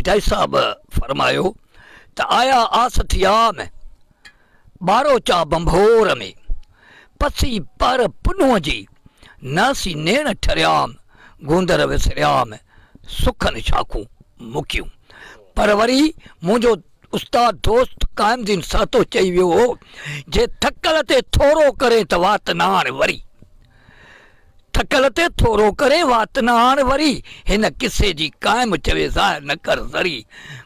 भिटाई साहब फरमायो त आया आसथिया में बारो चा बंभोर में पसी पर पुनूअ जी नासी नेण ठरियाम गूंदर विसरियाम सुखन शाखूं मुकियूं। पर वरी मुंहिंजो उस्ताद दोस्त काइमदीन सातो चई वियो हो जे थकल ते थोरो करे त वात न आण वरी, थकल ते थोरो करे वात न आण वरी। हिन किसे जी काइम चवे ज़ाहिर न कर ज़री,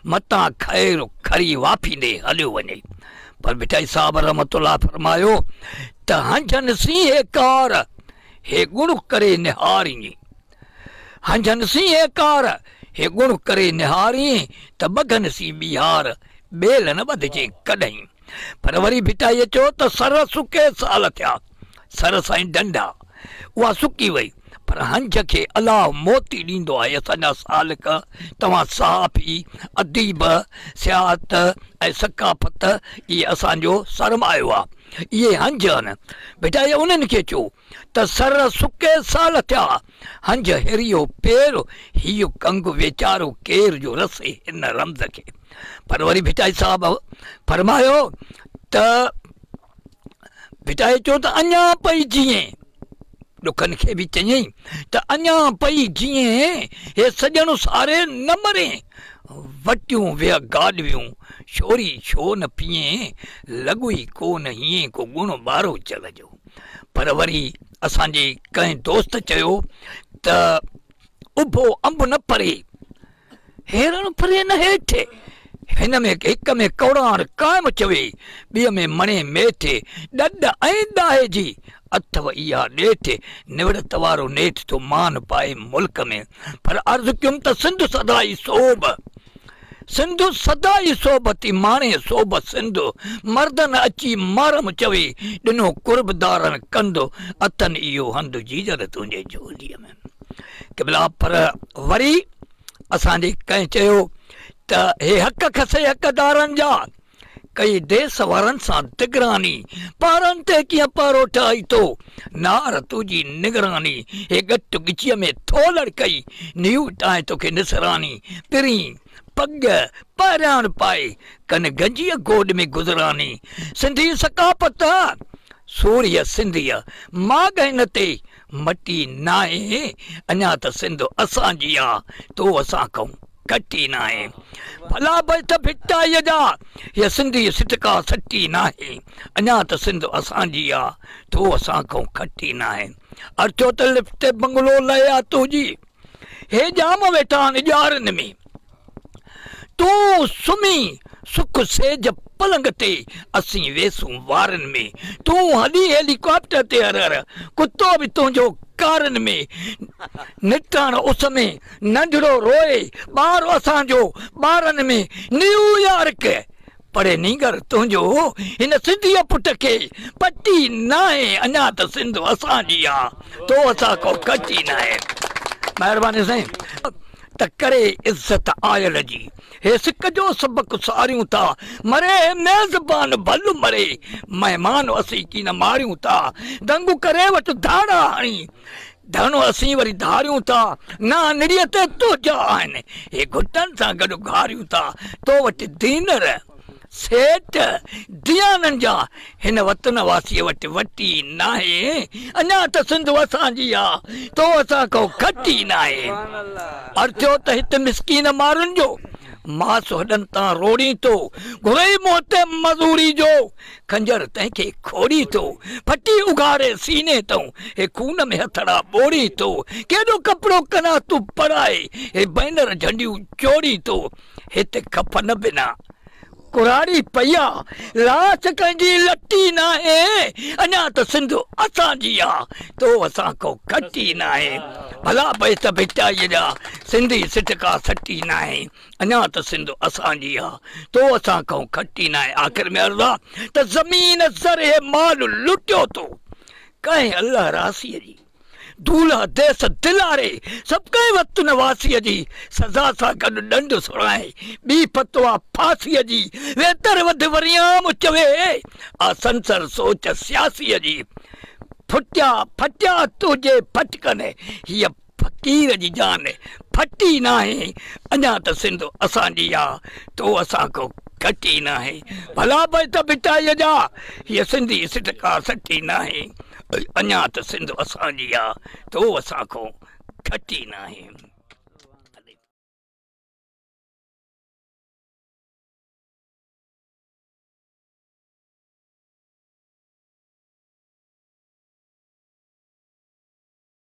मतां खैर खरी वाफींदे हलियो वञे। पर भिटाई साहब रहमतुल्लाह फरमायो त हंझन सी हे कार हे गुण करे निहारी, हंझन सी हे कार हे गुण करे निहारी त बघन सी बिहार बेल न बधजे कॾहिं। पर वरी भिटाईअ चयो त सर सुके साल थिया, सर साईं डंडा उहा सुकी वई, पर हंझ खे अलाह मोती ॾींदो आहे। असांजा सालिक तव्हां सहाफ़ी अदीब सियाहत ऐं सकाफ़त इहे असांजो सरमायो आहे, इहे हंझ आहिनि। भिटाईअ उन्हनि खे चयो त सर सुके साल थिया, हंझ हिरियो पेर हीउ कंग वेचारो केर जो रसे हिन रमज़ खे। पर वरी भिटाई साहब फरमायो त भिटाई चयो त अञा पई जीअं, ॾुखनि खे बि चयईं त अञा पई जीअं हे सॼण सारे न मरे, वटियूं विया गाॾियूं छोरी छो न पीए, लॻुई कोन हीअं को गुण ॿारो चल जो। पर वरी असांजे कंहिं दोस्त चयो त उभो अंब न परे, हेरण परे न हेठि, हिन में हिक में कौड़ाण काइम चवे, ॿिए में मणे मेठे, ॾॾ ऐं ॾाहे जी अथव इहा ॾेठि, निवड़त वारो नेठि तो मान पाए मुल्क में। पर अर्ज़ु कयुमि त सिंध सदाई सोब, सिंध सदाई सोबती माणे सोब सिंध, मर्दन अची मारम चवे ॾिनो कुर्बदारन कंदो, अथन इहो हंधु जीजर तुंहिंजे झोलीअ में। किबला पर वरी असांजे कंहिं चयो त हे हक़ खसे हक़दारनि जा, कई देस वारनि सां दिगरानी, पारनि ते कीअं पारो ठाही तो, नार तुंहिंजी निगरानी, हे गट गिचीअ में थोलड़ कई, नीव टाए तोखे निसरानी, पिरी पग पाराण पाए कन गंजीअ गोड में गुज़रानी। सिंधी सकाफ़त सूर्य सिंधीअ माग हिन ते मटी नाहे, अञा त सिंध असांजी आ तो असां खां कटी नाहे। भला बि त भिटाईअ जा हीअ सिंधी सिटका सटी नाहे, अञा त सिंध असांजी आ तो असां खां खटी नाहे। अर्चो त लिफ्ट बंगलो लया तुंहिंजी, हे जाम वेठा आहिनि ॼारनि में, तूं सुम्ही सुख सेज पलंग ते, असीं वेसूं वारनि में, तूं हली हेलीकॉप्टर ते हर, कुतो बि तुंहिंजो कारनि में, निटाण उस में नंढड़ो रोए ॿार असांजो ॿारनि में, न्यूयॉर्क पड़े नीगर तुंहिंजो हिन सिंधीअ पुट खे पटी नाहे, अञा त सिंध असांजी आ तो असां को कटी नाहे। महिरबानी साईं त करे इज़त आयल जी, हे सिक जो सबक सारियूं था, मरे मेज़बान भल मरे, महिमान असीं की न मारियूं था, दंगू करे वटि धाड़ा हणी, धणो असीं वरी धारियूं था, ना निड़ीअ ते तुंहिंजा आहिनि, हे घुटनि सां गॾु घारियूं था, तो वटि दीनर सेठ दियाननि जा, हिन वतन वासीअ वटि वटी नाहे, अञा त सिंध असांजी आ तो असां को खटी नाहे। अर्चो त हिते मिसकीन मारुनि जो मास वॾनि तां रोड़ी तो, घुरई मुंहं ते मज़ूरी जो, खंजर तंहिंखे खोड़ी तो, फटी उघाड़े सीने तऊं, हे खून में हथड़ा ॿोड़ी तो, केॾो कपिड़ो कना तूं पढ़ाए, हे बैनर झंडियूं चोड़ी तो, हिते खपन बिना कुराड़ी पया, लाश कंहिंजी लटी नाहे, अञा त सिंध असांजी आ तो असां को खटी नाहे। भला भई त भिटाईअ जा सिंधी सिटका सटी नाहे, अञा त सिंध असांजी आ तो असां को खटी नाहे। आख़िर में अर्ज़ आ त ज़मीन ज़र माल लुटियो तो, कंहिं अल्लाह रासीअ जी दूल्हा देस दिलारे, सभु कंहिं वक़्तु नवासीअ जी सज़ा सां गॾु ॾंड सुणाए, ॿी फतवा फांसीअ जी, वेतर वध वरियाम चवे आ संसर सोच सियासीअ जी, फटिया फटिया तुंहिंजे फटकनि, हीअ फ़क़ीर जी जान फटी न आहे अञा त सिंध असांजी आहे तो असां को घटी न आहे भला बि त बिटाईअ जा हीअ सिंधी सिटका सटी न आहे अञा त सिंध असांजी आहे तो असां को घटी न आहे।